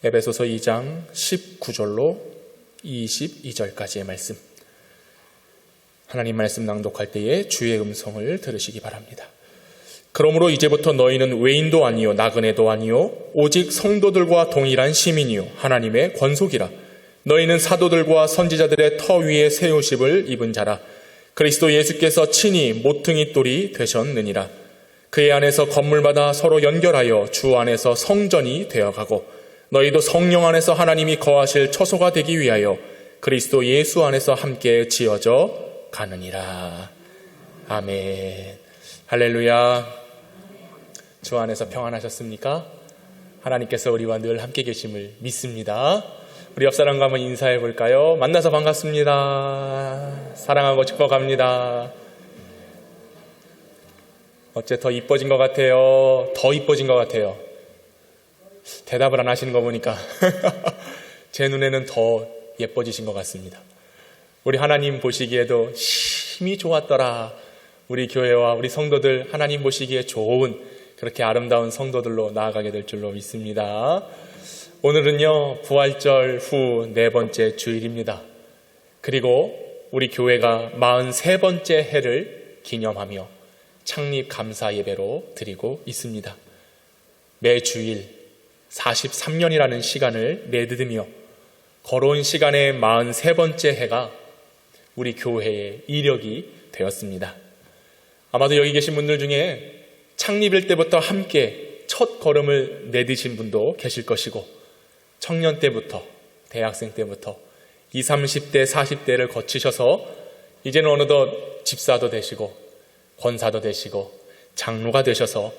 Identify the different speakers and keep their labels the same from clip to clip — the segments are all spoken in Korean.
Speaker 1: 에베소서 2장 19절로 22절까지의 말씀, 하나님 말씀 낭독할 때에 주의 음성을 들으시기 바랍니다. 그러므로 이제부터 너희는 외인도 아니요 나그네도 아니요 오직 성도들과 동일한 시민이요 하나님의 권속이라. 너희는 사도들과 선지자들의 터 위에 세우심을 입은 자라. 그리스도 예수께서 친히 모퉁이 돌이 되셨느니라. 그의 안에서 건물마다 서로 연결하여 주 안에서 성전이 되어가고, 너희도 성령 안에서 하나님이 거하실 처소가 되기 위하여 그리스도 예수 안에서 함께 지어져 가느니라. 아멘. 할렐루야. 주 안에서 평안하셨습니까? 하나님께서 우리와 늘 함께 계심을 믿습니다. 우리 옆 사람과 한번 인사해 볼까요? 만나서 반갑습니다. 사랑하고 축복합니다. 어째 더 이뻐진 것 같아요? 더 이뻐진 것 같아요? 대답을 안 하시는 거 보니까 제 눈에는 더 예뻐지신 것 같습니다. 우리 하나님 보시기에도 심히 좋았더라. 우리 교회와 우리 성도들 하나님 보시기에 좋은 그렇게 아름다운 성도들로 나아가게 될 줄로 믿습니다. 오늘은요, 부활절 후 4번째 주일입니다. 그리고 우리 교회가 43번째 해를 기념하며 창립 감사 예배로 드리고 있습니다. 매 주일 43년이라는 시간을 내딛으며 걸어온 시간의 43번째 해가 우리 교회의 이력이 되었습니다. 아마도 여기 계신 분들 중에 창립일 때부터 함께 첫 걸음을 내디신 분도 계실 것이고, 청년 때부터, 대학생 때부터 20, 30대, 40대를 거치셔서 이제는 어느덧 집사도 되시고 권사도 되시고 장로가 되셔서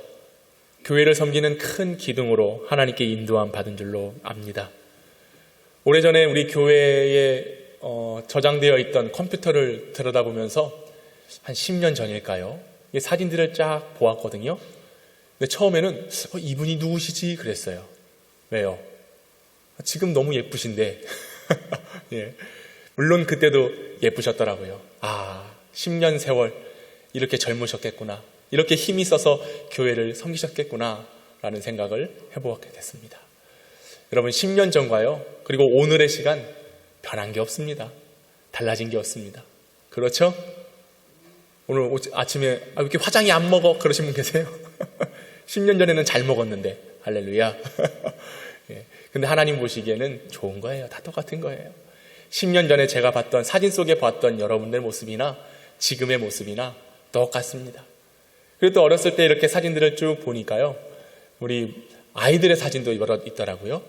Speaker 1: 교회를 섬기는 큰 기둥으로 하나님께 인도함 받은 줄로 압니다. 오래전에 우리 교회에 저장되어 있던 컴퓨터를 들여다보면서 한 10년 전일까요? 이 사진들을 쫙 보았거든요. 근데 처음에는 이분이 누구시지? 그랬어요. 왜요? 지금 너무 예쁘신데 예. 물론 그때도 예쁘셨더라고요. 10년 세월 이렇게 젊으셨겠구나, 이렇게 힘이 있어서 교회를 섬기셨겠구나 라는 생각을 해보게 됐습니다. 여러분, 10년 전과요, 그리고 오늘의 시간 변한 게 없습니다. 달라진 게 없습니다. 그렇죠? 오늘 아침에 왜 이렇게 화장이 안 먹어? 그러신 분 계세요? 10년 전에는 잘 먹었는데. 할렐루야. 예. 근데 하나님 보시기에는 좋은 거예요. 다 똑같은 거예요. 10년 전에 제가 봤던, 사진 속에 봤던 여러분들 모습이나 지금의 모습이나 똑같습니다. 그리고 또 어렸을 때 이렇게 사진들을 쭉 보니까요, 우리 아이들의 사진도 여러 있더라고요.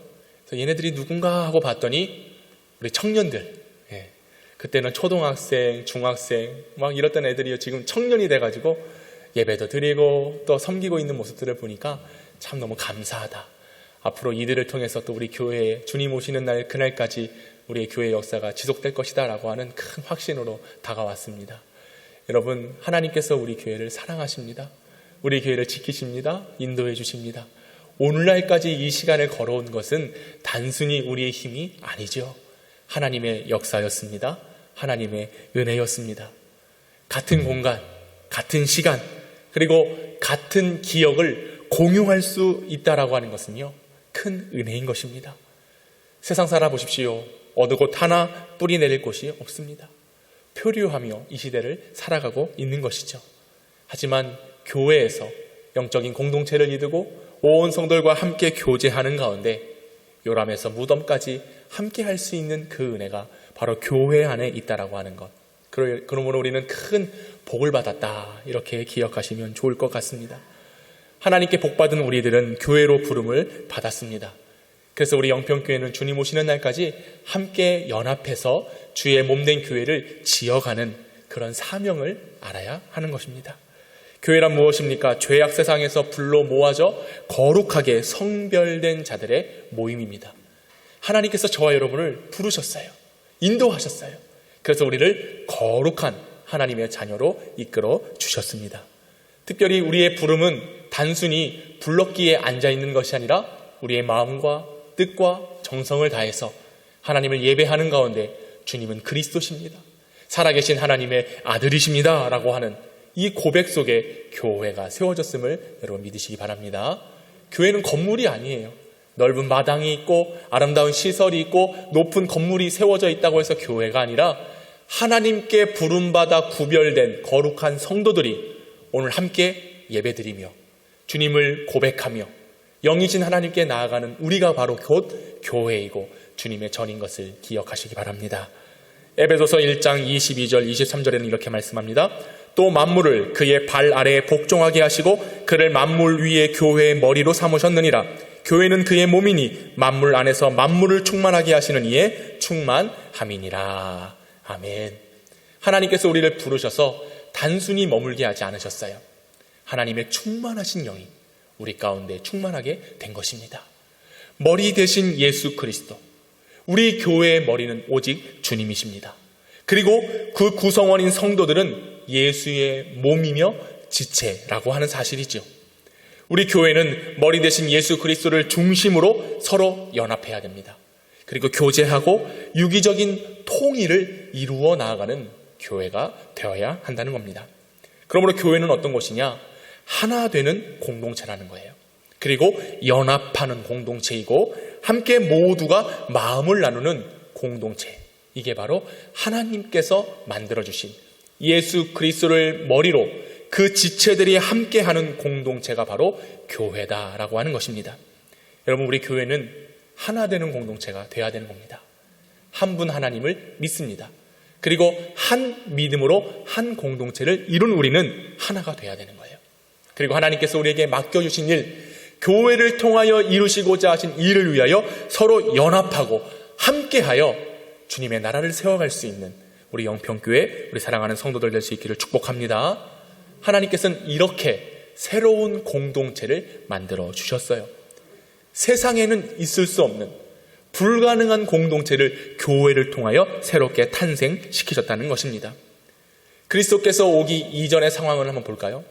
Speaker 1: 그래서 얘네들이 누군가 하고 봤더니 우리 청년들, 예. 그때는 초등학생, 중학생 막 이랬던 애들이 지금 청년이 돼가지고 예배도 드리고 또 섬기고 있는 모습들을 보니까 참 너무 감사하다. 앞으로 이들을 통해서 또 우리 교회에 주님 오시는 날, 그날까지 우리의 교회 역사가 지속될 것이다 라고 하는 큰 확신으로 다가왔습니다. 여러분, 하나님께서 우리 교회를 사랑하십니다. 우리 교회를 지키십니다. 인도해 주십니다. 오늘날까지 이 시간을 걸어온 것은 단순히 우리의 힘이 아니죠. 하나님의 역사였습니다. 하나님의 은혜였습니다. 같은 공간, 같은 시간, 그리고 같은 기억을 공유할 수 있다라고 하는 것은요, 큰 은혜인 것입니다. 세상 살아보십시오. 어느 곳 하나 뿌리 내릴 곳이 없습니다. 표류하며 이 시대를 살아가고 있는 것이죠. 하지만 교회에서 영적인 공동체를 이루고 온 성도들과 함께 교제하는 가운데 요람에서 무덤까지 함께 할 수 있는 그 은혜가 바로 교회 안에 있다라고 하는 것. 그러므로 우리는 큰 복을 받았다, 이렇게 기억하시면 좋을 것 같습니다. 하나님께 복받은 우리들은 교회로 부름을 받았습니다. 그래서 우리 영평교회는 주님 오시는 날까지 함께 연합해서 주의 몸된 교회를 지어가는 그런 사명을 알아야 하는 것입니다. 교회란 무엇입니까? 죄악 세상에서 불로 모아져 거룩하게 성별된 자들의 모임입니다. 하나님께서 저와 여러분을 부르셨어요. 인도하셨어요. 그래서 우리를 거룩한 하나님의 자녀로 이끌어 주셨습니다. 특별히 우리의 부름은 단순히 불렀기에 앉아있는 것이 아니라 우리의 마음과 뜻과 정성을 다해서 하나님을 예배하는 가운데 주님은 그리스도십니다, 살아계신 하나님의 아들이십니다 라고 하는 이 고백 속에 교회가 세워졌음을 여러분 믿으시기 바랍니다. 교회는 건물이 아니에요. 넓은 마당이 있고 아름다운 시설이 있고 높은 건물이 세워져 있다고 해서 교회가 아니라 하나님께 부름받아 구별된 거룩한 성도들이 오늘 함께 예배드리며 주님을 고백하며 영이신 하나님께 나아가는 우리가 바로 곧 교회이고 주님의 전인 것을 기억하시기 바랍니다. 에베소서 1장 22절 23절에는 이렇게 말씀합니다. 또 만물을 그의 발 아래에 복종하게 하시고 그를 만물 위에 교회의 머리로 삼으셨느니라. 교회는 그의 몸이니 만물 안에서 만물을 충만하게 하시는 이에 충만함이니라. 아멘. 하나님께서 우리를 부르셔서 단순히 머물게 하지 않으셨어요. 하나님의 충만하신 영이 우리 가운데 충만하게 된 것입니다. 머리 대신 예수 그리스도, 우리 교회의 머리는 오직 주님이십니다. 그리고 그 구성원인 성도들은 예수의 몸이며 지체라고 하는 사실이죠. 우리 교회는 머리 대신 예수 그리스도를 중심으로 서로 연합해야 됩니다. 그리고 교제하고 유기적인 통일을 이루어 나아가는 교회가 되어야 한다는 겁니다. 그러므로 교회는 어떤 것이냐? 하나 되는 공동체라는 거예요. 그리고 연합하는 공동체이고 함께 모두가 마음을 나누는 공동체. 이게 바로 하나님께서 만들어주신 예수 그리스도를 머리로 그 지체들이 함께하는 공동체가 바로 교회다라고 하는 것입니다. 여러분, 우리 교회는 하나 되는 공동체가 되어야 되는 겁니다. 한 분 하나님을 믿습니다. 그리고 한 믿음으로 한 공동체를 이룬 우리는 하나가 되어야 되는 거예요. 그리고 하나님께서 우리에게 맡겨주신 일, 교회를 통하여 이루시고자 하신 일을 위하여 서로 연합하고 함께하여 주님의 나라를 세워갈 수 있는 우리 영평교회, 우리 사랑하는 성도들 될 수 있기를 축복합니다. 하나님께서는 이렇게 새로운 공동체를 만들어 주셨어요. 세상에는 있을 수 없는 불가능한 공동체를 교회를 통하여 새롭게 탄생시키셨다는 것입니다. 그리스도께서 오기 이전의 상황을 한번 볼까요?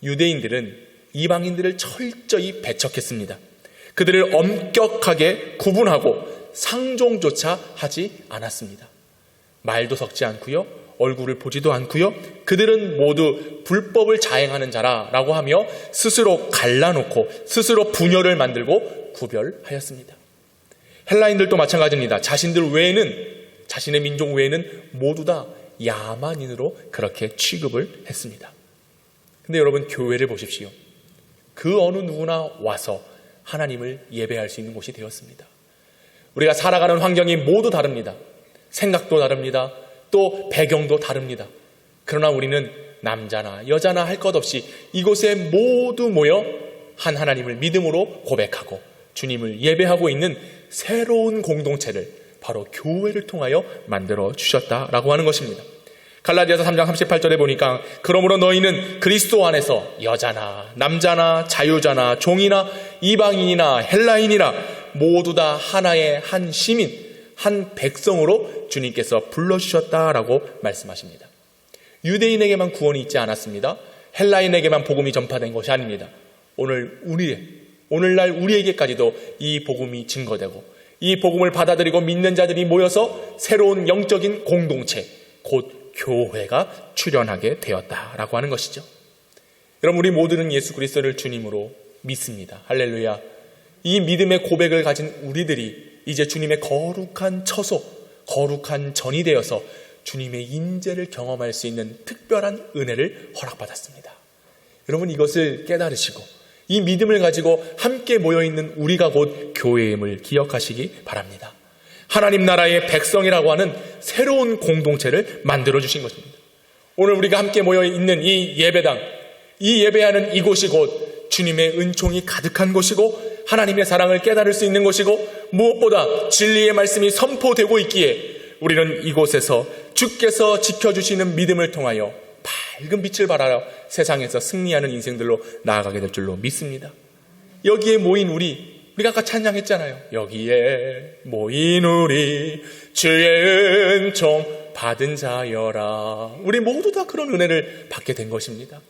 Speaker 1: 유대인들은 이방인들을 철저히 배척했습니다. 그들을 엄격하게 구분하고 상종조차 하지 않았습니다. 말도 섞지 않고요, 얼굴을 보지도 않고요, 그들은 모두 불법을 자행하는 자라라고 하며 스스로 갈라놓고 스스로 분열을 만들고 구별하였습니다. 헬라인들도 마찬가지입니다. 자신들 외에는, 자신의 민족 외에는 모두 다 야만인으로 그렇게 취급을 했습니다. 근데 여러분, 교회를 보십시오. 그 어느 누구나 와서 하나님을 예배할 수 있는 곳이 되었습니다. 우리가 살아가는 환경이 모두 다릅니다. 생각도 다릅니다. 또 배경도 다릅니다. 그러나 우리는 남자나 여자나 할 것 없이 이곳에 모두 모여 한 하나님을 믿음으로 고백하고 주님을 예배하고 있는 새로운 공동체를 바로 교회를 통하여 만들어 주셨다라고 하는 것입니다. 갈라디아서 3장 38절에 보니까 그러므로 너희는 그리스도 안에서 여자나 남자나 자유자나 종이나 이방인이나 헬라인이나 모두 다 하나의 한 시민, 한 백성으로 주님께서 불러주셨다라고 말씀하십니다. 유대인에게만 구원이 있지 않았습니다. 헬라인에게만 복음이 전파된 것이 아닙니다. 오늘날 우리에게까지도 이 복음이 증거되고 이 복음을 받아들이고 믿는 자들이 모여서 새로운 영적인 공동체, 곧 교회가 출현하게 되었다라고 하는 것이죠. 여러분, 우리 모두는 예수 그리스도를 주님으로 믿습니다. 할렐루야. 이 믿음의 고백을 가진 우리들이 이제 주님의 거룩한 처소, 거룩한 전이 되어서 주님의 임재를 경험할 수 있는 특별한 은혜를 허락받았습니다. 여러분, 이것을 깨달으시고 이 믿음을 가지고 함께 모여있는 우리가 곧 교회임을 기억하시기 바랍니다. 하나님 나라의 백성이라고 하는 새로운 공동체를 만들어주신 것입니다. 오늘 우리가 함께 모여있는 이 예배당, 이 예배하는 이곳이 곧 주님의 은총이 가득한 곳이고 하나님의 사랑을 깨달을 수 있는 곳이고 무엇보다 진리의 말씀이 선포되고 있기에 우리는 이곳에서 주께서 지켜주시는 믿음을 통하여 밝은 빛을 발하여 세상에서 승리하는 인생들로 나아가게 될 줄로 믿습니다. 여기에 모인 우리가 아까 찬양했잖아요. 여기에 모인 우리 주의 은총 받은 자여라. 우리 모두 다 그런 은혜를 받게 된 것입니다.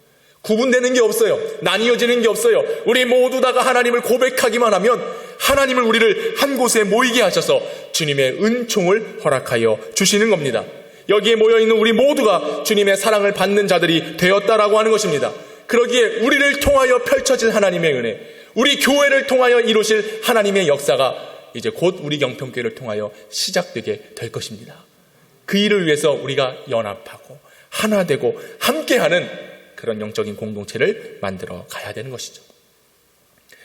Speaker 1: 구분되는 게 없어요. 나뉘어지는 게 없어요. 우리 모두 다가 하나님을 고백하기만 하면 하나님을 우리를 한 곳에 모이게 하셔서 주님의 은총을 허락하여 주시는 겁니다. 여기에 모여있는 우리 모두가 주님의 사랑을 받는 자들이 되었다라고 하는 것입니다. 그러기에 우리를 통하여 펼쳐질 하나님의 은혜, 우리 교회를 통하여 이루실 하나님의 역사가 이제 곧 우리 영평교회를 통하여 시작되게 될 것입니다. 그 일을 위해서 우리가 연합하고 하나 되고 함께하는 그런 영적인 공동체를 만들어 가야 되는 것이죠.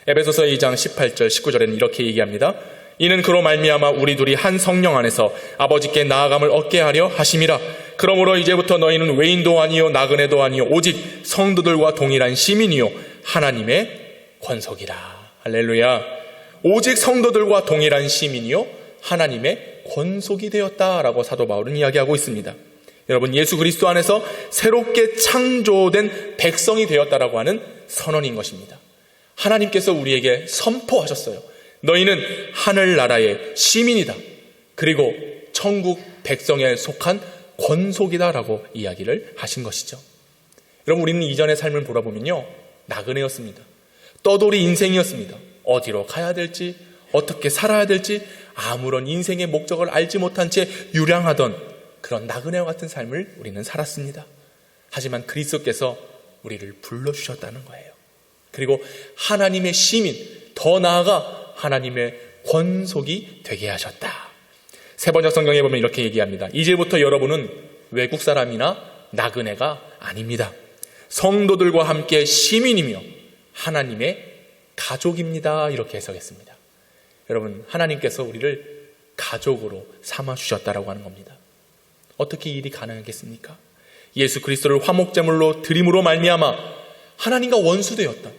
Speaker 1: 에베소서 2장 18절 19절에는 이렇게 얘기합니다. 이는 그로 말미암아 우리 둘이 한 성령 안에서 아버지께 나아감을 얻게 하려 하심이라. 그러므로 이제부터 너희는 외인도 아니요 나그네도 아니요 오직 성도들과 동일한 시민이요 하나님의 권속이라. 할렐루야. 오직 성도들과 동일한 시민이요 하나님의 권속이 되었다라고 사도 바울은 이야기하고 있습니다. 여러분, 예수 그리스도 안에서 새롭게 창조된 백성이 되었다라고 하는 선언인 것입니다. 하나님께서 우리에게 선포하셨어요. 너희는 하늘나라의 시민이다. 그리고 천국 백성에 속한 권속이다라고 이야기를 하신 것이죠. 여러분, 우리는 이전의 삶을 돌아보면요, 나그네였습니다. 떠돌이 인생이었습니다. 어디로 가야 될지, 어떻게 살아야 될지 아무런 인생의 목적을 알지 못한 채 유량하던 그런 나그네와 같은 삶을 우리는 살았습니다. 하지만 그리스도께서 우리를 불러주셨다는 거예요. 그리고 하나님의 시민, 더 나아가 하나님의 권속이 되게 하셨다. 세번역 성경에 보면 이렇게 얘기합니다. 이제부터 여러분은 외국 사람이나 나그네가 아닙니다. 성도들과 함께 시민이며 하나님의 가족입니다. 이렇게 해석했습니다. 여러분, 하나님께서 우리를 가족으로 삼아주셨다라고 하는 겁니다. 어떻게 이 일이 가능하겠습니까? 예수 그리스도를 화목제물로 드림으로 말미암아 하나님과 원수되었던,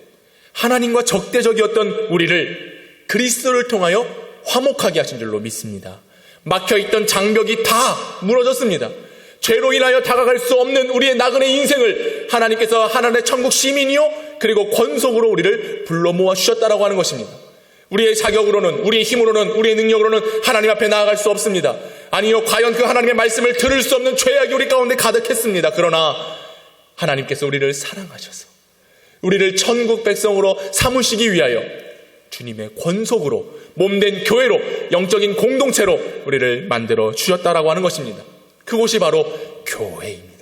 Speaker 1: 하나님과 적대적이었던 우리를 그리스도를 통하여 화목하게 하신 줄로 믿습니다. 막혀있던 장벽이 다 무너졌습니다. 죄로 인하여 다가갈 수 없는 우리의 나그네 인생을 하나님께서 하나님의 천국 시민이요 그리고 권속으로 우리를 불러 모아 주셨다라고 하는 것입니다. 우리의 자격으로는, 우리의 힘으로는, 우리의 능력으로는 하나님 앞에 나아갈 수 없습니다. 아니요, 과연 그 하나님의 말씀을 들을 수 없는 죄악이 우리 가운데 가득했습니다. 그러나 하나님께서 우리를 사랑하셔서 우리를 천국 백성으로 삼으시기 위하여 주님의 권속으로 몸된 교회로, 영적인 공동체로 우리를 만들어 주셨다라고 하는 것입니다. 그곳이 바로 교회입니다.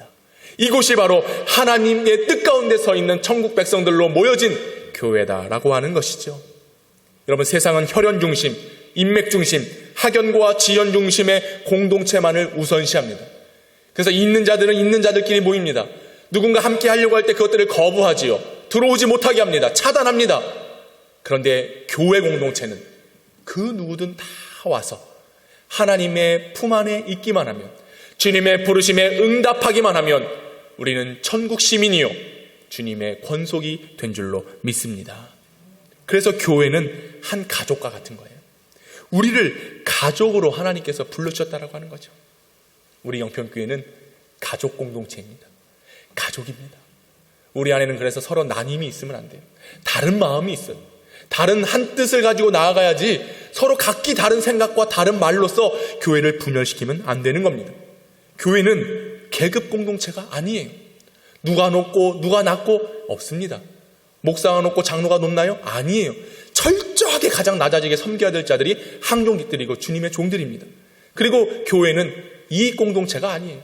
Speaker 1: 이곳이 바로 하나님의 뜻 가운데 서 있는 천국 백성들로 모여진 교회다라고 하는 것이죠. 여러분, 세상은 혈연 중심, 인맥 중심, 학연과 지연 중심의 공동체만을 우선시합니다. 그래서 있는 자들은 있는 자들끼리 모입니다. 누군가 함께 하려고 할 때 그것들을 거부하지요. 들어오지 못하게 합니다. 차단합니다. 그런데 교회 공동체는 그 누구든 다 와서 하나님의 품 안에 있기만 하면, 주님의 부르심에 응답하기만 하면 우리는 천국 시민이요 주님의 권속이 된 줄로 믿습니다. 그래서 교회는 한 가족과 같은 거예요. 우리를 가족으로 하나님께서 불러주셨다라고 하는 거죠. 우리 영평교회는 가족 공동체입니다. 가족입니다. 우리 안에는 그래서 서로 나님이 있으면 안 돼요. 다른 마음이 있어요. 다른 한 뜻을 가지고 나아가야지 서로 각기 다른 생각과 다른 말로서 교회를 분열시키면 안 되는 겁니다. 교회는 계급 공동체가 아니에요. 누가 높고 누가 낮고 없습니다. 목사가 높고 장로가 높나요? 아니에요. 철저하게 가장 낮아지게 섬겨야 될 자들이 항종직들이고 주님의 종들입니다. 그리고 교회는 이익 공동체가 아니에요.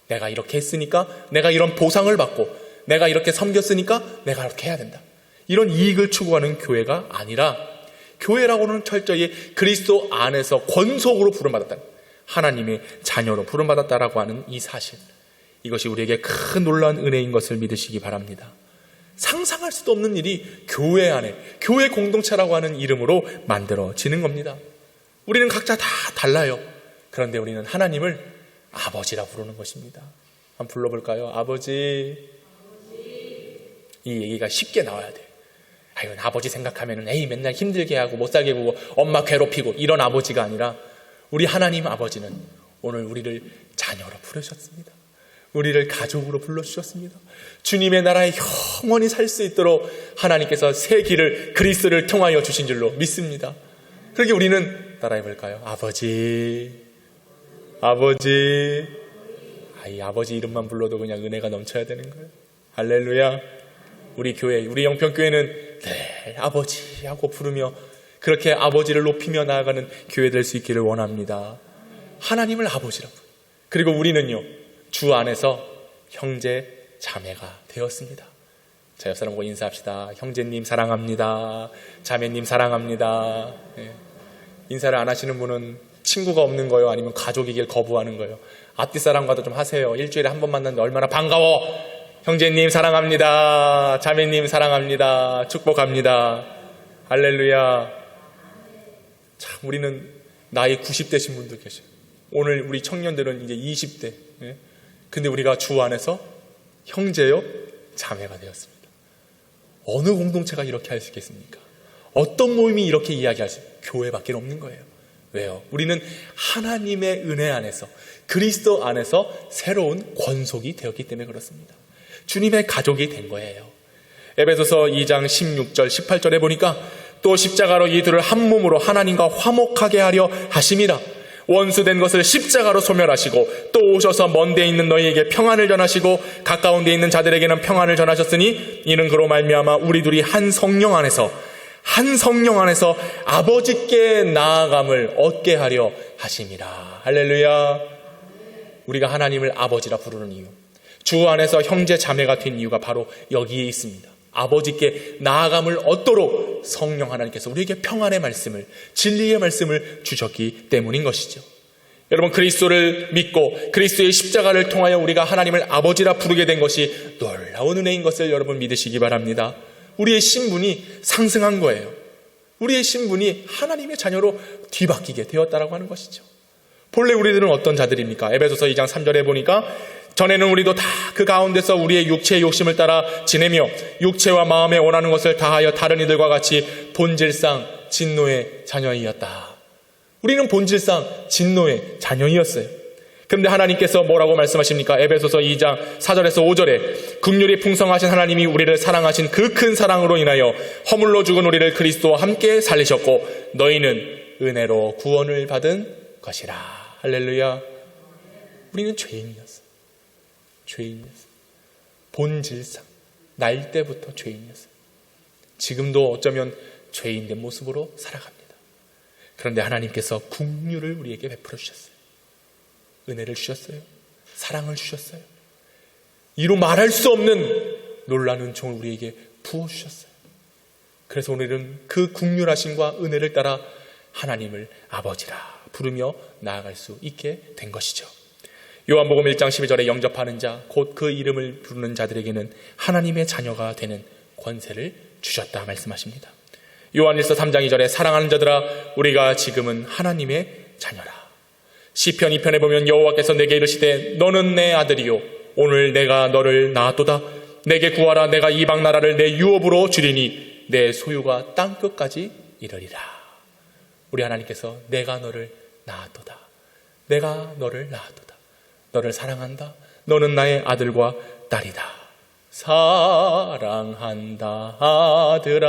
Speaker 1: 내가 이렇게 했으니까, 내가 이런 보상을 받고, 내가 이렇게 섬겼으니까 내가 이렇게 해야 된다. 이런 이익을 추구하는 교회가 아니라, 교회라고는 철저히 그리스도 안에서 권속으로 부름받았다, 하나님의 자녀로 부름받았다라고 하는 이 사실, 이것이 우리에게 큰 놀라운 은혜인 것을 믿으시기 바랍니다. 상상할 수도 없는 일이 교회 안에, 교회 공동체라고 하는 이름으로 만들어지는 겁니다. 우리는 각자 다 달라요. 그런데 우리는 하나님을 아버지라 부르는 것입니다. 한번 불러볼까요? 아버지. 이 얘기가 쉽게 나와야 돼요. 아이고, 아버지 생각하면은 에이 맨날 힘들게 하고 못 살게 구고 엄마 괴롭히고 이런 아버지가 아니라, 우리 하나님 아버지는 오늘 우리를 자녀로 부르셨습니다. 우리를 가족으로 불러주셨습니다. 주님의 나라에 영원히 살 수 있도록 하나님께서 새 길을, 그리스도를 통하여 주신 줄로 믿습니다. 그렇게 우리는 따라해볼까요? 아버지, 아버지. 이 아버지 이름만 불러도 그냥 은혜가 넘쳐야 되는 거예요. 할렐루야. 우리 교회, 우리 영평교회는 늘 아버지 하고 부르며 그렇게 아버지를 높이며 나아가는 교회 될 수 있기를 원합니다. 하나님을 아버지라고. 그리고 우리는요, 주 안에서 형제 자매가 되었습니다. 자, 옆 사람 보고 인사합시다. 형제님 사랑합니다. 자매님 사랑합니다. 예. 인사를 안 하시는 분은 친구가 없는 거예요? 아니면 가족이길 거부하는 거예요? 앞뒤 사람과도 좀 하세요. 일주일에 한 번 만났는데 얼마나 반가워. 형제님 사랑합니다. 자매님 사랑합니다. 축복합니다. 할렐루야. 참, 우리는 나이 90대신 분도 계셔요. 오늘 우리 청년들은 이제 20대. 예? 근데 우리가 주 안에서 형제요 자매가 되었습니다. 어느 공동체가 이렇게 할 수 있겠습니까? 어떤 모임이 이렇게 이야기할 수 있습니까? 교회밖에 없는 거예요. 왜요? 우리는 하나님의 은혜 안에서, 그리스도 안에서 새로운 권속이 되었기 때문에 그렇습니다. 주님의 가족이 된 거예요. 에베소서 2장 16절 18절에 보니까 또 십자가로 이들을 한 몸으로 하나님과 화목하게 하려 하심이라. 원수된 것을 십자가로 소멸하시고 또 오셔서 먼 데 있는 너희에게 평안을 전하시고 가까운 데 있는 자들에게는 평안을 전하셨으니 이는 그로 말미암아 우리 둘이 한 성령 안에서 아버지께 나아감을 얻게 하려 하심이라. 할렐루야. 우리가 하나님을 아버지라 부르는 이유, 주 안에서 형제 자매가 된 이유가 바로 여기에 있습니다. 아버지께 나아감을 얻도록 성령 하나님께서 우리에게 평안의 말씀을, 진리의 말씀을 주셨기 때문인 것이죠. 여러분, 그리스도를 믿고 그리스도의 십자가를 통하여 우리가 하나님을 아버지라 부르게 된 것이 놀라운 은혜인 것을 여러분 믿으시기 바랍니다. 우리의 신분이 상승한 거예요. 우리의 신분이 하나님의 자녀로 뒤바뀌게 되었다라고 하는 것이죠. 본래 우리들은 어떤 자들입니까? 에베소서 2장 3절에 보니까 전에는 우리도 다 그 가운데서 우리의 육체의 욕심을 따라 지내며 육체와 마음에 원하는 것을 다하여 다른 이들과 같이 본질상 진노의 자녀이었다. 우리는 본질상 진노의 자녀이었어요. 그런데 하나님께서 뭐라고 말씀하십니까? 에베소서 2장 4절에서 5절에 긍휼이 풍성하신 하나님이 우리를 사랑하신 그 큰 사랑으로 인하여 허물로 죽은 우리를 그리스도와 함께 살리셨고 너희는 은혜로 구원을 받은 것이라. 할렐루야. 우리는 죄인이었어요. 본질상 날 때부터 죄인이었어요. 지금도 어쩌면 죄인된 모습으로 살아갑니다. 그런데 하나님께서 긍휼을 우리에게 베풀어 주셨어요. 은혜를 주셨어요. 사랑을 주셨어요. 이루 말할 수 없는 놀라운 은총을 우리에게 부어주셨어요. 그래서 오늘은 그 긍휼하심과 은혜를 따라 하나님을 아버지라 부르며 나아갈 수 있게 된 것이죠. 요한복음 1장 12절에 영접하는 자, 곧 그 이름을 부르는 자들에게는 하나님의 자녀가 되는 권세를 주셨다 말씀하십니다. 요한일서 3장 2절에 사랑하는 자들아 우리가 지금은 하나님의 자녀라. 시편 2편에 보면 여호와께서 내게 이르시되 너는 내 아들이요 오늘 내가 너를 낳았도다. 내게 구하라. 내가 이방 나라를 내 유업으로 주리니 내 소유가 땅끝까지 이르리라. 우리 하나님께서 내가 너를 낳았도다. 내가 너를 낳았도다. 너를 사랑한다. 너는 나의 아들과 딸이다. 사랑한다 아들아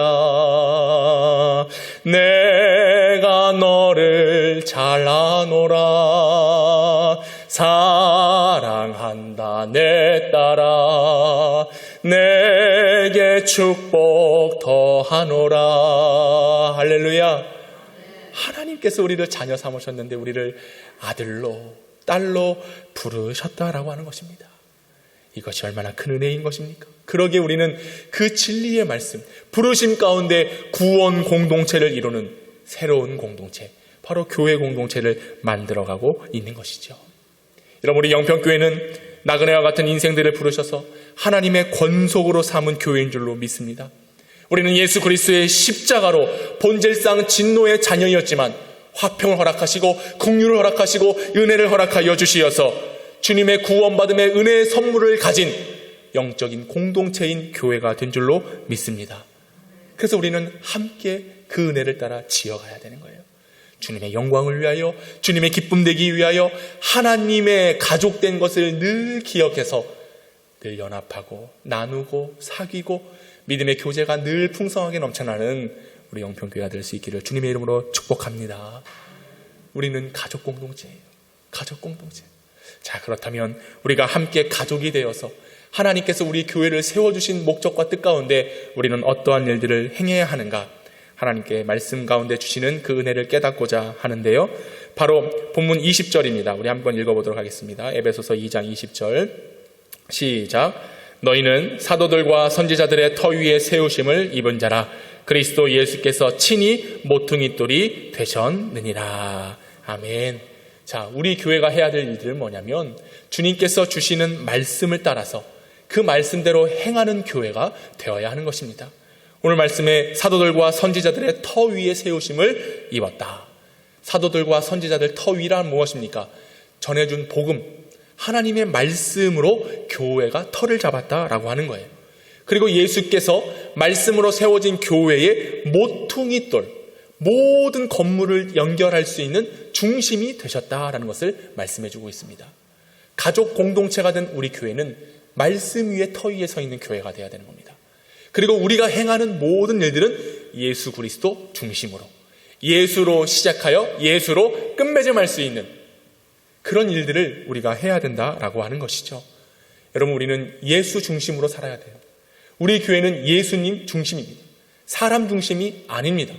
Speaker 1: 내가 너를 잘라노라. 사랑한다 내 딸아 내게 축복 더하노라. 할렐루야. 하나님께서 우리를 자녀 삼으셨는데 우리를 아들로 딸로 부르셨다라고 하는 것입니다. 이것이 얼마나 큰 은혜인 것입니까? 그러기에 우리는 그 진리의 말씀, 부르심 가운데 구원 공동체를 이루는 새로운 공동체, 바로 교회 공동체를 만들어가고 있는 것이죠. 여러분, 우리 영평교회는 나그네와 같은 인생들을 부르셔서 하나님의 권속으로 삼은 교회인 줄로 믿습니다. 우리는 예수 그리스도의 십자가로 본질상 진노의 자녀였지만 화평을 허락하시고 긍휼을 허락하시고 은혜를 허락하여 주시어서 주님의 구원받음의 은혜의 선물을 가진 영적인 공동체인 교회가 된 줄로 믿습니다. 그래서 우리는 함께 그 은혜를 따라 지어가야 되는 거예요. 주님의 영광을 위하여, 주님의 기쁨 되기 위하여 하나님의 가족된 것을 늘 기억해서 늘 연합하고 나누고 사귀고 믿음의 교제가 늘 풍성하게 넘쳐나는 우리 영평교회가 될 수 있기를 주님의 이름으로 축복합니다. 우리는 가족 공동체예요. 가족 공동체. 자, 그렇다면 우리가 함께 가족이 되어서 하나님께서 우리 교회를 세워주신 목적과 뜻 가운데 우리는 어떠한 일들을 행해야 하는가? 하나님께 말씀 가운데 주시는 그 은혜를 깨닫고자 하는데요. 바로 본문 20절입니다. 우리 한번 읽어보도록 하겠습니다. 에베소서 2장 20절 시작. 너희는 사도들과 선지자들의 터 위에 세우심을 입은 자라. 그리스도 예수께서 친히 모퉁이돌이 되셨느니라. 아멘. 자, 우리 교회가 해야 될 일들은 뭐냐면 주님께서 주시는 말씀을 따라서 그 말씀대로 행하는 교회가 되어야 하는 것입니다. 오늘 말씀에 사도들과 선지자들의 터 위에 세우심을 입었다. 사도들과 선지자들 터 위란 무엇입니까? 전해준 복음, 하나님의 말씀으로 교회가 터를 잡았다라고 하는 거예요. 그리고 예수께서 말씀으로 세워진 교회의 모퉁이돌, 모든 건물을 연결할 수 있는 중심이 되셨다라는 것을 말씀해주고 있습니다. 가족 공동체가 된 우리 교회는 말씀 위에 터 위에 서 있는 교회가 되어야 되는 겁니다. 그리고 우리가 행하는 모든 일들은 예수 그리스도 중심으로, 예수로 시작하여 예수로 끝맺음할 수 있는 그런 일들을 우리가 해야 된다라고 하는 것이죠. 여러분, 우리는 예수 중심으로 살아야 돼요. 우리 교회는 예수님 중심입니다. 사람 중심이 아닙니다.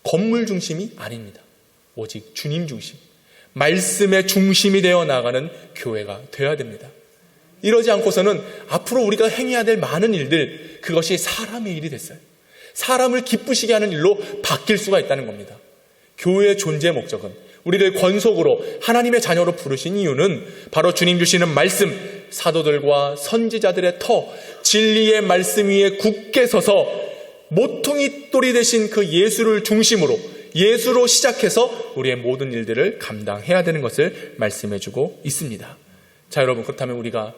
Speaker 1: 건물 중심이 아닙니다. 오직 주님 중심, 말씀의 중심이 되어 나가는 교회가 되어야 됩니다. 이러지 않고서는 앞으로 우리가 행해야 될 많은 일들, 그것이 사람의 일이 됐어요. 사람을 기쁘시게 하는 일로 바뀔 수가 있다는 겁니다. 교회의 존재 목적은 우리를 권속으로 하나님의 자녀로 부르신 이유는 바로 주님 주시는 말씀, 사도들과 선지자들의 터, 진리의 말씀 위에 굳게 서서 모퉁이돌이 되신 그 예수를 중심으로, 예수로 시작해서 우리의 모든 일들을 감당해야 되는 것을 말씀해주고 있습니다. 자, 여러분, 그렇다면 우리가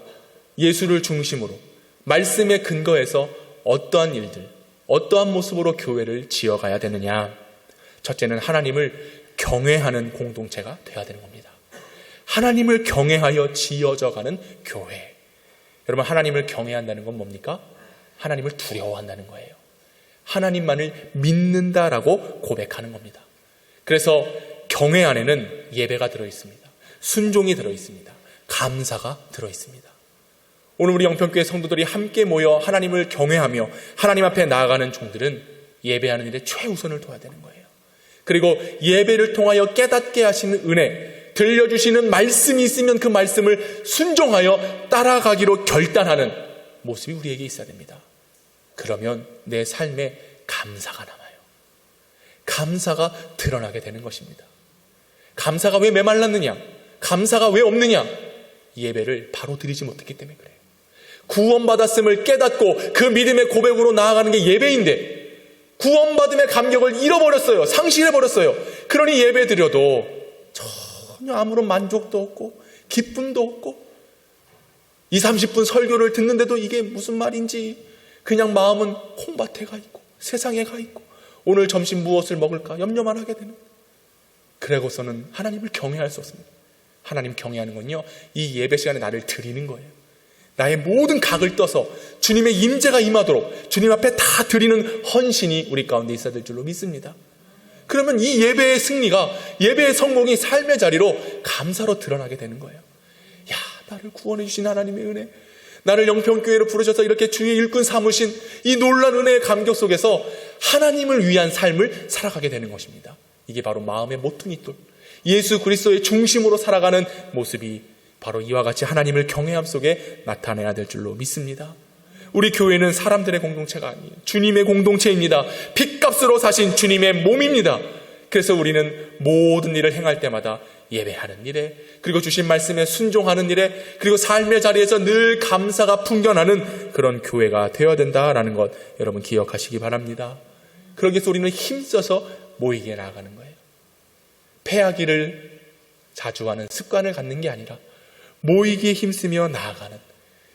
Speaker 1: 예수를 중심으로 말씀에 근거해서 어떠한 일들, 어떠한 모습으로 교회를 지어가야 되느냐? 첫째는 하나님을 경외하는 공동체가 되어야 되는 겁니다. 하나님을 경외하여 지어져가는 교회. 여러분, 하나님을 경외한다는 건 뭡니까? 하나님을 두려워한다는 거예요. 하나님만을 믿는다라고 고백하는 겁니다. 그래서 경외 안에는 예배가 들어있습니다. 순종이 들어있습니다. 감사가 들어있습니다. 오늘 우리 영평교회 성도들이 함께 모여 하나님을 경외하며 하나님 앞에 나아가는 종들은 예배하는 일에 최우선을 둬야 되는 거예요. 그리고 예배를 통하여 깨닫게 하시는 은혜, 들려주시는 말씀이 있으면 그 말씀을 순종하여 따라가기로 결단하는 모습이 우리에게 있어야 됩니다. 그러면 내 삶에 감사가 남아요. 감사가 드러나게 되는 것입니다. 감사가 왜 메말랐느냐? 감사가 왜 없느냐? 예배를 바로 드리지 못했기 때문에 그래요. 구원받았음을 깨닫고 그 믿음의 고백으로 나아가는 게 예배인데 구원받음의 감격을 잃어버렸어요. 상실해버렸어요. 그러니 예배 드려도 전혀 아무런 만족도 없고 기쁨도 없고 20-30분 설교를 듣는데도 이게 무슨 말인지 그냥 마음은 콩밭에 가 있고 세상에 가 있고 오늘 점심 무엇을 먹을까 염려만 하게 되는, 그러고서는 하나님을 경외할 수 없습니다. 하나님 경외하는 건요, 이 예배 시간에 나를 드리는 거예요. 나의 모든 각을 떠서 주님의 임재가 임하도록 주님 앞에 다 드리는 헌신이 우리 가운데 있어야 될 줄로 믿습니다. 그러면 이 예배의 승리가, 예배의 성공이 삶의 자리로 감사로 드러나게 되는 거예요. 야, 나를 구원해 주신 하나님의 은혜, 나를 영평교회로 부르셔서 이렇게 주의 일꾼 삼으신 이 놀라운 은혜의 감격 속에서 하나님을 위한 삶을 살아가게 되는 것입니다. 이게 바로 마음의 모퉁이돌, 예수 그리스도의 중심으로 살아가는 모습이 바로 이와 같이 하나님을 경외함 속에 나타내야 될 줄로 믿습니다. 우리 교회는 사람들의 공동체가 아니에요. 주님의 공동체입니다. 핏값으로 사신 주님의 몸입니다. 그래서 우리는 모든 일을 행할 때마다 예배하는 일에, 그리고 주신 말씀에 순종하는 일에, 그리고 삶의 자리에서 늘 감사가 풍겨나는 그런 교회가 되어야 된다라는 것 여러분 기억하시기 바랍니다. 그러기 위해서 우리는 힘써서 모이게 나아가는 거예요. 패하기를 자주 하는 습관을 갖는 게 아니라 모이기에 힘쓰며 나아가는,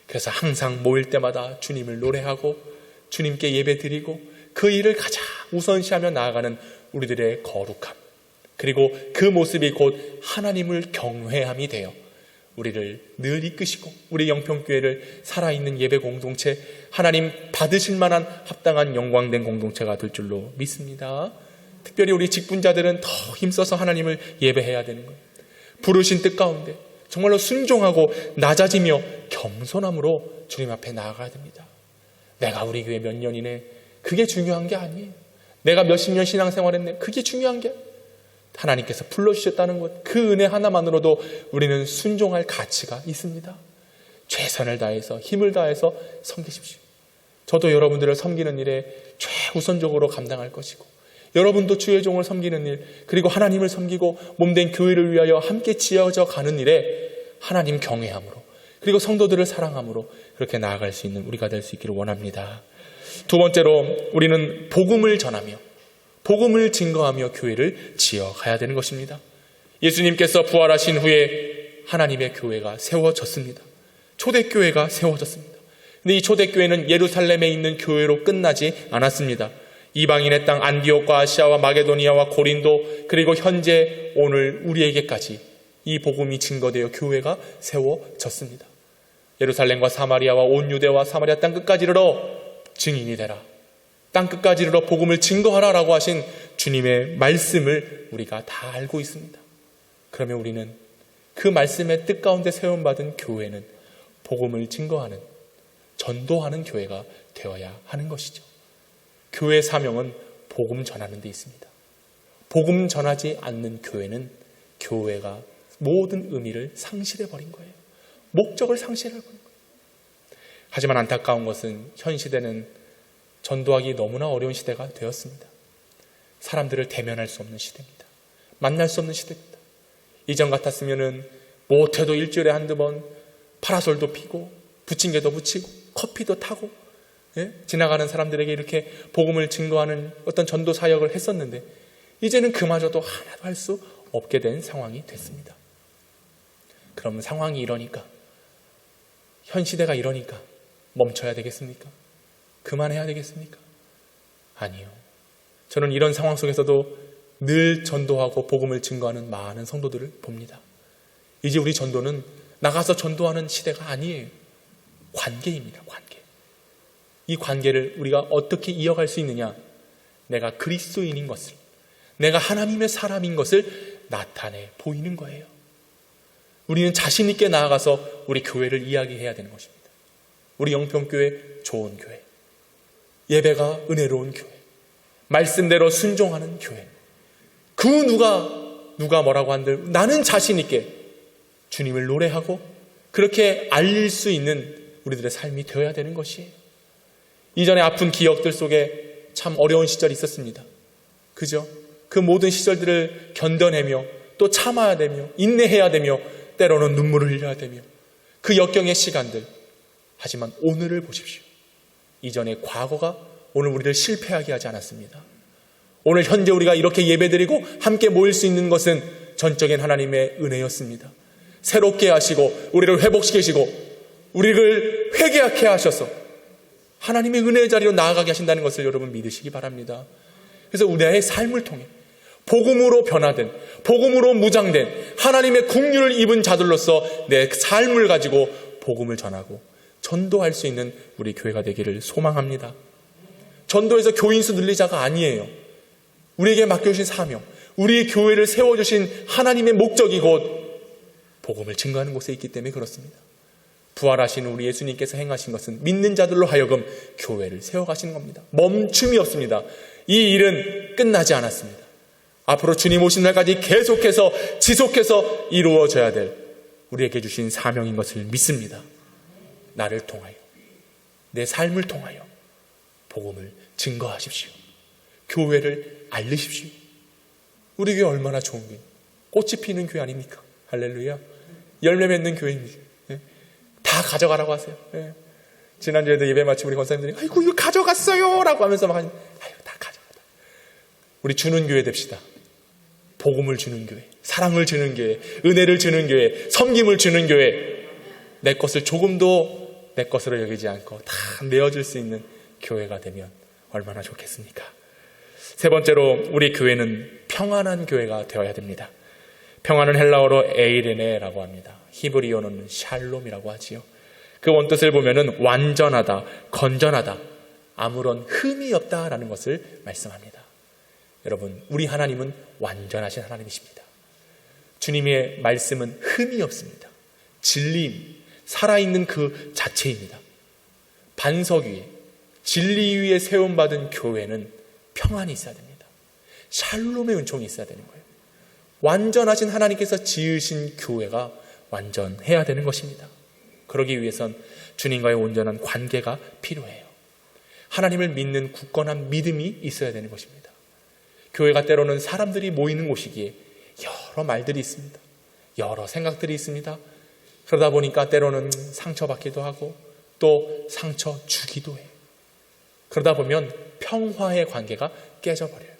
Speaker 1: 그래서 항상 모일 때마다 주님을 노래하고 주님께 예배 드리고 그 일을 가장 우선시하며 나아가는 우리들의 거룩함, 그리고 그 모습이 곧 하나님을 경외함이 되어 우리를 늘 이끄시고 우리 영평교회를 살아있는 예배 공동체, 하나님 받으실 만한 합당한 영광된 공동체가 될 줄로 믿습니다. 특별히 우리 직분자들은 더 힘써서 하나님을 예배해야 되는 거예요. 부르신 뜻 가운데 정말로 순종하고 낮아지며 겸손함으로 주님 앞에 나아가야 됩니다. 내가 우리 교회 몇 년이네, 그게 중요한 게 아니에요. 내가 몇십 년 신앙생활했네, 그게 중요한 게 아니에요. 하나님께서 불러주셨다는 것, 그 은혜 하나만으로도 우리는 순종할 가치가 있습니다. 최선을 다해서 힘을 다해서 섬기십시오. 저도 여러분들을 섬기는 일에 최우선적으로 감당할 것이고, 여러분도 주의 종을 섬기는 일, 그리고 하나님을 섬기고 몸된 교회를 위하여 함께 지어져 가는 일에 하나님 경외함으로, 그리고 성도들을 사랑함으로 그렇게 나아갈 수 있는 우리가 될 수 있기를 원합니다. 두 번째로 우리는 복음을 전하며 복음을 증거하며 교회를 지어가야 되는 것입니다. 예수님께서 부활하신 후에 하나님의 교회가 세워졌습니다. 초대교회가 세워졌습니다. 근데 이 초대교회는 예루살렘에 있는 교회로 끝나지 않았습니다. 이방인의 땅 안디옥과 아시아와 마게도니아와 고린도, 그리고 현재 오늘 우리에게까지 이 복음이 증거되어 교회가 세워졌습니다. 예루살렘과 사마리아와 온 유대와 사마리아 땅 끝까지 이르러 증인이 되라, 땅 끝까지 이르러 복음을 증거하라 라고 하신 주님의 말씀을 우리가 다 알고 있습니다. 그러면 우리는 그 말씀의 뜻 가운데 세움받은 교회는 복음을 증거하는, 전도하는 교회가 되어야 하는 것이죠. 교회의 사명은 복음 전하는 데 있습니다. 복음 전하지 않는 교회는 교회가 모든 의미를 상실해버린 거예요. 목적을 상실해버린 거예요. 하지만 안타까운 것은 현 시대는 전도하기 너무나 어려운 시대가 되었습니다. 사람들을 대면할 수 없는 시대입니다. 만날 수 없는 시대입니다. 이전 같았으면은 못해도 일주일에 한두 번 파라솔도 피고 부침개도 붙이고 커피도 타고, 지나가는 사람들에게 이렇게 복음을 증거하는 어떤 전도 사역을 했었는데, 이제는 그마저도 하나도 할 수 없게 된 상황이 됐습니다. 그럼 상황이 이러니까, 현 시대가 이러니까 멈춰야 되겠습니까? 그만해야 되겠습니까? 아니요. 저는 이런 상황 속에서도 늘 전도하고 복음을 증거하는 많은 성도들을 봅니다. 이제 우리 전도는 나가서 전도하는 시대가 아니에요. 관계입니다. 관계. 이 관계를 우리가 어떻게 이어갈 수 있느냐? 내가 그리스도인인 것을, 내가 하나님의 사람인 것을 나타내 보이는 거예요. 우리는 자신 있게 나아가서 우리 교회를 이야기해야 되는 것입니다. 우리 영평교회 좋은 교회, 예배가 은혜로운 교회, 말씀대로 순종하는 교회, 그 누가 뭐라고 한들 나는 자신 있게 주님을 노래하고 그렇게 알릴 수 있는 우리들의 삶이 되어야 되는 것이에요. 이전에 아픈 기억들 속에 참 어려운 시절이 있었습니다. 그죠? 그 모든 시절들을 견뎌내며 또 참아야 되며 인내해야 되며 때로는 눈물을 흘려야 되며 그 역경의 시간들. 하지만 오늘을 보십시오. 이전의 과거가 오늘 우리를 실패하게 하지 않았습니다. 오늘 현재 우리가 이렇게 예배드리고 함께 모일 수 있는 것은 전적인 하나님의 은혜였습니다. 새롭게 하시고 우리를 회복시키시고 우리를 회개하게 하셔서 하나님의 은혜의 자리로 나아가게 하신다는 것을 여러분 믿으시기 바랍니다. 그래서 우리의 삶을 통해 복음으로 변화된, 복음으로 무장된 하나님의 국류를 입은 자들로서 내 삶을 가지고 복음을 전하고 전도할 수 있는 우리 교회가 되기를 소망합니다. 전도에서 교인수 늘리자가 아니에요. 우리에게 맡겨주신 사명, 우리 교회를 세워주신 하나님의 목적이 곧 복음을 증거하는 곳에 있기 때문에 그렇습니다. 부활하신 우리 예수님께서 행하신 것은 믿는 자들로 하여금 교회를 세워가시는 겁니다. 멈춤이 없습니다. 이 일은 끝나지 않았습니다. 앞으로 주님 오신 날까지 계속해서 지속해서 이루어져야 될 우리에게 주신 사명인 것을 믿습니다. 나를 통하여, 내 삶을 통하여 복음을 증거하십시오. 교회를 알리십시오. 우리 교회 얼마나 좋은 교회, 꽃이 피는 교회 아닙니까? 할렐루야. 열매 맺는 교회입니다. 다 가져가라고 하세요. 지난주에도 예배 마치고 우리 권사님들이 아이고 이거 가져갔어요 라고 하면서 막 아이고 다 가져가다. 우리 주는 교회 됩시다. 복음을 주는 교회, 사랑을 주는 교회, 은혜를 주는 교회, 섬김을 주는 교회. 내 것을 조금도 내 것으로 여기지 않고 다 내어줄 수 있는 교회가 되면 얼마나 좋겠습니까? 세 번째로 우리 교회는 평안한 교회가 되어야 됩니다. 평안은 헬라어로 에이레네라고 합니다. 히브리어는 샬롬이라고 하지요. 그 원뜻을 보면은 완전하다, 건전하다, 아무런 흠이 없다라는 것을 말씀합니다. 여러분, 우리 하나님은 완전하신 하나님이십니다. 주님의 말씀은 흠이 없습니다. 진리임, 살아있는 그 자체입니다. 반석 위에, 진리 위에 세움받은 교회는 평안이 있어야 됩니다. 샬롬의 은총이 있어야 되는 거예요. 완전하신 하나님께서 지으신 교회가 완전해야 되는 것입니다. 그러기 위해선 주님과의 온전한 관계가 필요해요. 하나님을 믿는 굳건한 믿음이 있어야 되는 것입니다. 교회가 때로는 사람들이 모이는 곳이기에 여러 말들이 있습니다. 여러 생각들이 있습니다. 그러다 보니까 때로는 상처받기도 하고 또 상처 주기도 해요. 그러다 보면 평화의 관계가 깨져버려요.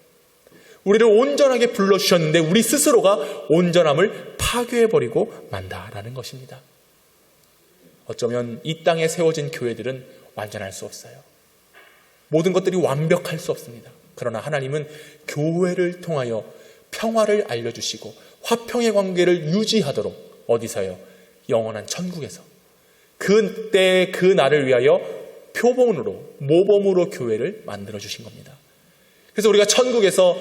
Speaker 1: 우리를 온전하게 불러주셨는데 우리 스스로가 온전함을 파괴해버리고 만다라는 것입니다. 어쩌면 이 땅에 세워진 교회들은 완전할 수 없어요. 모든 것들이 완벽할 수 없습니다. 그러나 하나님은 교회를 통하여 평화를 알려주시고 화평의 관계를 유지하도록 어디서요? 영원한 천국에서 그때 그 날을 위하여 표본으로 모범으로 교회를 만들어 주신 겁니다. 그래서 우리가 천국에서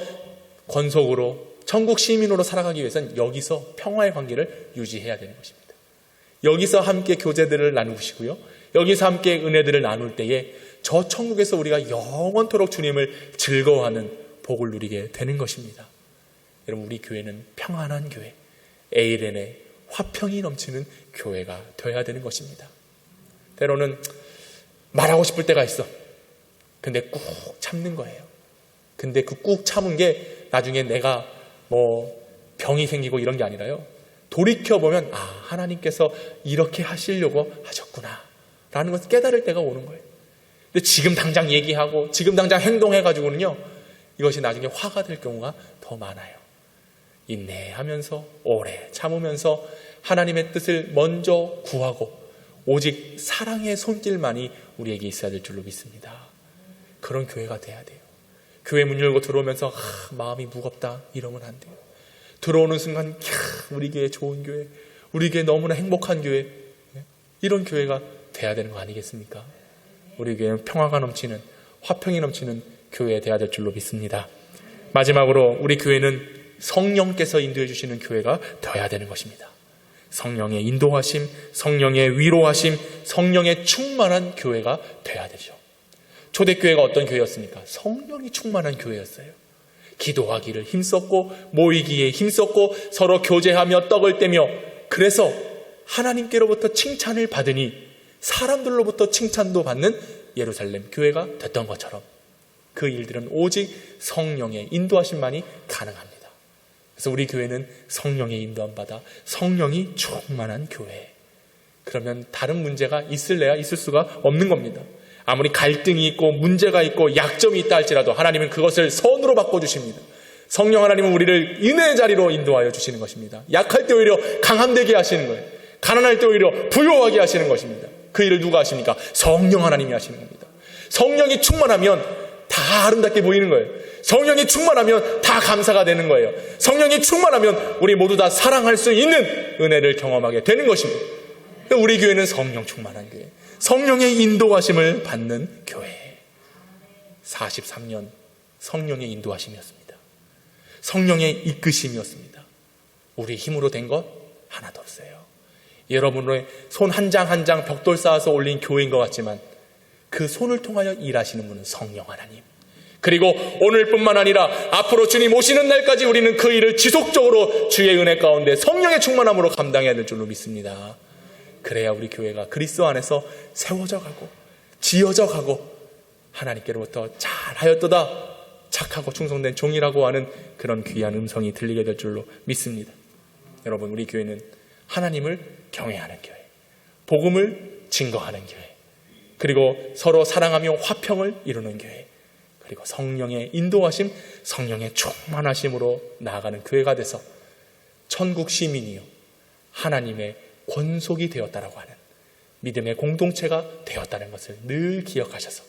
Speaker 1: 권속으로 천국 시민으로 살아가기 위해서는 여기서 평화의 관계를 유지해야 되는 것입니다. 여기서 함께 교제들을 나누시고요. 여기서 함께 은혜들을 나눌 때에 저 천국에서 우리가 영원토록 주님을 즐거워하는 복을 누리게 되는 것입니다. 여러분, 우리 교회는 평안한 교회, 에이렌의 화평이 넘치는 교회가 되어야 되는 것입니다. 때로는 말하고 싶을 때가 있어. 근데 꾹 참는 거예요. 근데 그 꾹 참은 게 나중에 내가 병이 생기고 이런 게 아니라요. 돌이켜보면 하나님께서 이렇게 하시려고 하셨구나 라는 것을 깨달을 때가 오는 거예요. 근데 지금 당장 얘기하고 지금 당장 행동해가지고는요, 이것이 나중에 화가 될 경우가 더 많아요. 인내하면서 오래 참으면서 하나님의 뜻을 먼저 구하고 오직 사랑의 손길만이 우리에게 있어야 될 줄로 믿습니다. 그런 교회가 돼야 돼요. 교회 문 열고 들어오면서 마음이 무겁다 이러면 안 돼요. 들어오는 순간 우리 교회 좋은 교회, 우리 교회 너무나 행복한 교회, 이런 교회가 돼야 되는 거 아니겠습니까? 우리 교회는 평화가 넘치는, 화평이 넘치는 교회가 돼야 될 줄로 믿습니다. 마지막으로 우리 교회는 성령께서 인도해 주시는 교회가 되어야 되는 것입니다. 성령의 인도하심, 성령의 위로하심, 성령의 충만한 교회가 되어야 되죠. 초대교회가 어떤 교회였습니까? 성령이 충만한 교회였어요. 기도하기를 힘썼고 모이기에 힘썼고 서로 교제하며 떡을 떼며, 그래서 하나님께로부터 칭찬을 받으니 사람들로부터 칭찬도 받는 예루살렘 교회가 됐던 것처럼 그 일들은 오직 성령의 인도하심만이 가능합니다. 그래서 우리 교회는 성령의 인도함 받아 성령이 충만한 교회. 그러면 다른 문제가 있을래야 있을 수가 없는 겁니다. 아무리 갈등이 있고 문제가 있고 약점이 있다 할지라도 하나님은 그것을 선으로 바꿔주십니다. 성령 하나님은 우리를 은혜의 자리로 인도하여 주시는 것입니다. 약할 때 오히려 강함되게 하시는 거예요. 가난할 때 오히려 부요하게 하시는 것입니다. 그 일을 누가 하십니까? 성령 하나님이 하시는 겁니다. 성령이 충만하면 다 아름답게 보이는 거예요. 성령이 충만하면 다 감사가 되는 거예요. 성령이 충만하면 우리 모두 다 사랑할 수 있는 은혜를 경험하게 되는 것입니다. 우리 교회는 성령 충만한 교회, 성령의 인도하심을 받는 교회. 43년 성령의 인도하심이었습니다. 성령의 이끄심이었습니다. 우리 힘으로 된 것 하나도 없어요. 여러분의 손 한 장 한 장 벽돌 쌓아서 올린 교회인 것 같지만 그 손을 통하여 일하시는 분은 성령 하나님. 그리고 오늘뿐만 아니라 앞으로 주님 오시는 날까지 우리는 그 일을 지속적으로 주의 은혜 가운데 성령의 충만함으로 감당해야 될 줄로 믿습니다. 그래야 우리 교회가 그리스도 안에서 세워져 가고 지어져 가고 하나님께로부터 잘하였도다 착하고 충성된 종이라고 하는 그런 귀한 음성이 들리게 될 줄로 믿습니다. 여러분, 우리 교회는 하나님을 경외하는 교회, 복음을 증거하는 교회, 그리고 서로 사랑하며 화평을 이루는 교회, 그리고 성령의 인도하심, 성령의 충만하심으로 나아가는 교회가 돼서 천국 시민이요 하나님의 권속이 되었다라고 하는 믿음의 공동체가 되었다는 것을 늘 기억하셔서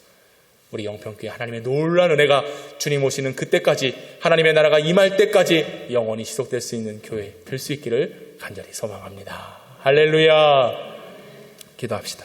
Speaker 1: 우리 영평교회 하나님의 놀라운 은혜가 주님 오시는 그때까지, 하나님의 나라가 임할 때까지 영원히 지속될 수 있는 교회 될 수 있기를 간절히 소망합니다. 할렐루야. 기도합시다.